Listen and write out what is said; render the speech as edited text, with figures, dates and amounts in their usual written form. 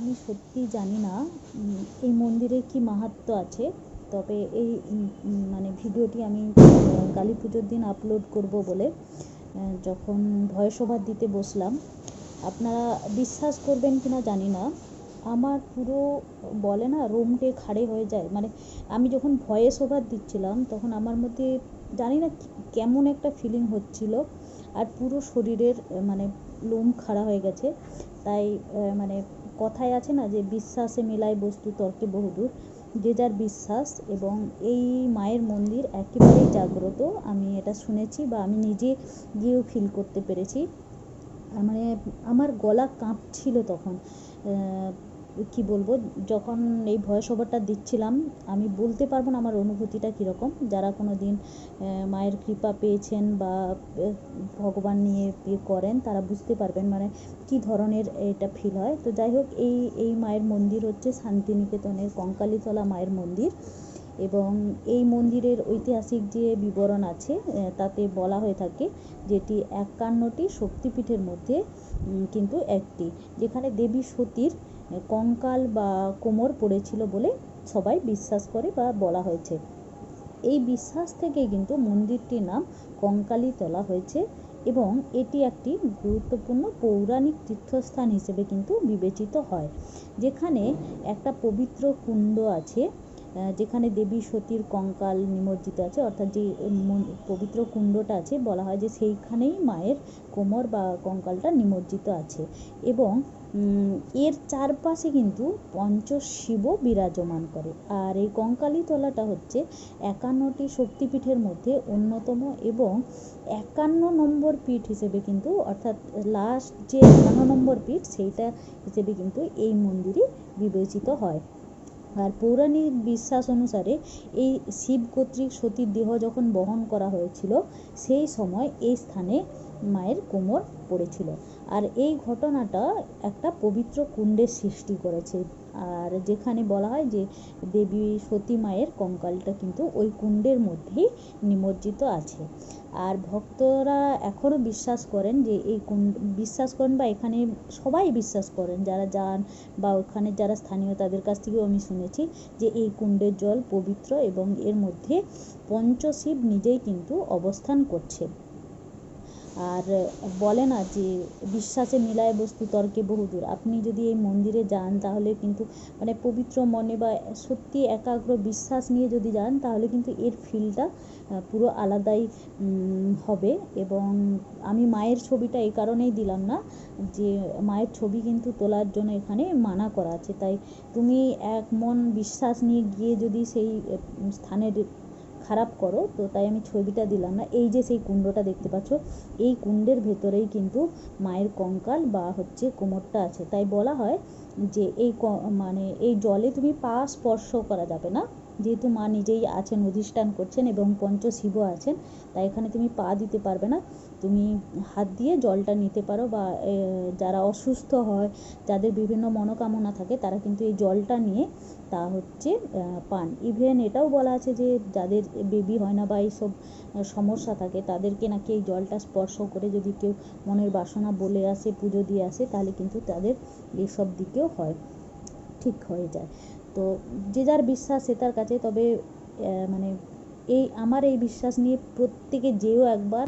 আমি সত্যি জানি না এই মন্দিরে কি মাহাত্ম্য আছে। তবে এই মানে ভিডিওটি আমি কালী পুজোর দিন আপলোড করব বলে যখন ভয়েস ওভার দিতে বসলাম, আপনারা বিশ্বাস করবেন কি না জানি না, আমার পুরো বলে না রোমটে খাড়ে হয়ে যায়। মানে আমি যখন ভয়েস ওভার দিচ্ছিলাম তখন আমার মধ্যে জানি না কেমন একটা ফিলিং হচ্ছিল, আর পুরো শরীরের মানে লোম খাড়া হয়ে গেছে। তাই মানে কথায় আছে না যে বিশ্বাসে মেলায় বস্তু তর্কে বহুদূর। যে যার বিশ্বাস, এবং এই মায়ের মন্দির একেবারেই জাগ্রত। আমি এটা শুনেছি বা আমি নিজে গিয়েও ফিল করতে পেরেছি। মানে আমার গলা কাঁপছিল তখন। কি বলবো, যখন এই ভয়েস ওভারটা দিচ্ছিলাম আমি বলতে পারবো না আমার অনুভূতিটা কীরকম। যারা কোনো দিন মায়ের কৃপা পেয়েছেন বা ভগবান নিয়ে করেন তারা বুঝতে পারবেন মানে কি ধরনের এটা ফিল হয়। তো যাই হোক, এই মায়ের মন্দির হচ্ছে শান্তিনিকেতনের কঙ্কালীতলা মায়ের মন্দির, এবং এই মন্দিরের ঐতিহাসিক যে বিবরণ আছে তাতে বলা হয়ে থাকে যেটি 51টি শক্তিপীঠের মধ্যে কিন্তু একটি, যেখানে দেবী সতীর কঙ্কাল বা কোমর পড়েছিল বলে সবাই বিশ্বাস করে বা বলা হয়েছে। এই বিশ্বাস থেকেই কিন্তু মন্দিরটির নাম কঙ্কালীতলা হয়েছে, এবং এটি একটি গুরুত্বপূর্ণ পৌরাণিক তীর্থস্থান হিসেবে কিন্তু বিবেচিত হয়, যেখানে একটা পবিত্র কুণ্ড আছে, যেখানে দেবী সতীর কঙ্কাল নিমজ্জিত আছে। অর্থাৎ যে পবিত্র কুণ্ডটা আছে, বলা হয় যে সেইখানেই মায়ের কোমর বা কঙ্কালটা নিমজ্জিত আছে, এবং এর চারপাশে কিন্তু পঞ্চশিব বিরাজমান করে। আর এই কঙ্কালীতলাটা হচ্ছে 51টি শক্তিপীঠের মধ্যে অন্যতম, এবং 51 নম্বর পীঠ হিসেবে কিন্তু, অর্থাৎ লাস্ট যে 51 নম্বর পীঠ সেইটা হিসেবে কিন্তু এই মন্দিরই বিবেচিত হয়। আর পৌরাণিক বিশ্বাস অনুসারে এই শিব কর্তৃক সতীর দেহ যখন বহন করা হয়েছিল সেই সময় এই স্থানে মায়ের কোমর পড়েছিল, আর এই ঘটনাটা একটা পবিত্র কুণ্ডের সৃষ্টি করেছে। আর যেখানে বলা হয় যে দেবী সতী মায়ের কঙ্কালটা কিন্তু ওই কুণ্ডের মধ্যেই নিমজ্জিত আছে। আর ভক্তরা এখনও বিশ্বাস করেন যে এই বিশ্বাস করেন বা এখানে সবাই বিশ্বাস করেন, যারা যান বা ওখানে যারা স্থানীয় তাদের কাছ থেকেও আমি শুনেছি যে এই কুণ্ডের জল পবিত্র, এবং এর মধ্যে পঞ্চশিব নিজেই কিন্তু অবস্থান করছে। আর বলে না যে বিশ্বাসে মিলায় বস্তু তর্কে বহুদূর। আপনি যদি এই মন্দিরে যান তাহলে কিন্তু মানে পবিত্র মনে বা সত্যি একাগ্র বিশ্বাস নিয়ে যদি যান তাহলে কিন্তু এর ফিলটা পুরো আলাদাই হবে। এবং আমি মায়ের ছবিটা এই কারণেই দিলাম না যে মায়ের ছবি কিন্তু তোলার জন্য এখানে মানা করা আছে, তাই তুমি এক মন বিশ্বাস নিয়ে গিয়ে যদি সেই স্থানের খারাপ করো, তো তাই আমি ছবিটা দিলাম না। এই যে সেই কুণ্ডটা দেখতে পাচ্ছ, এই কুণ্ডের ভেতরেই কিন্তু মায়ের কঙ্কাল বা হচ্ছে কোমরটা আছে। তাই বলা হয় যে মানে এই জলে তুমি পা স্পর্শ করা যাবে না, যেহেতু মা নিজেই আছেন, অধিষ্ঠান করছেন, এবং পঞ্চশিব আছেন, তাই এখানে তুমি পা দিতে পারবে না। তুমি হাত দিয়ে জলটা নিতে পারো, বা যারা অসুস্থ হয়, যাদের বিভিন্ন মনোকামনা থাকে, তারা কিন্তু এই জলটা নিয়ে তা হচ্ছে পান। ইভেন এটাও বলা আছে যে যাদের বেবি হয় না বা এইসব সমস্যা থাকে তাদেরকে নাকি এই জলটা স্পর্শ করে যদি কেউ মনের বাসনা বলে আসে, পুজো দিয়ে আসে, তাহলে কিন্তু তাদের এইসব দিকেও হয়, ঠিক হয়ে যায়। তো যে যার বিশ্বাস সে তার কাছে। তবে মানে আমার এই বিশ্বাস নিয়ে প্রত্যেকে যেও একবার।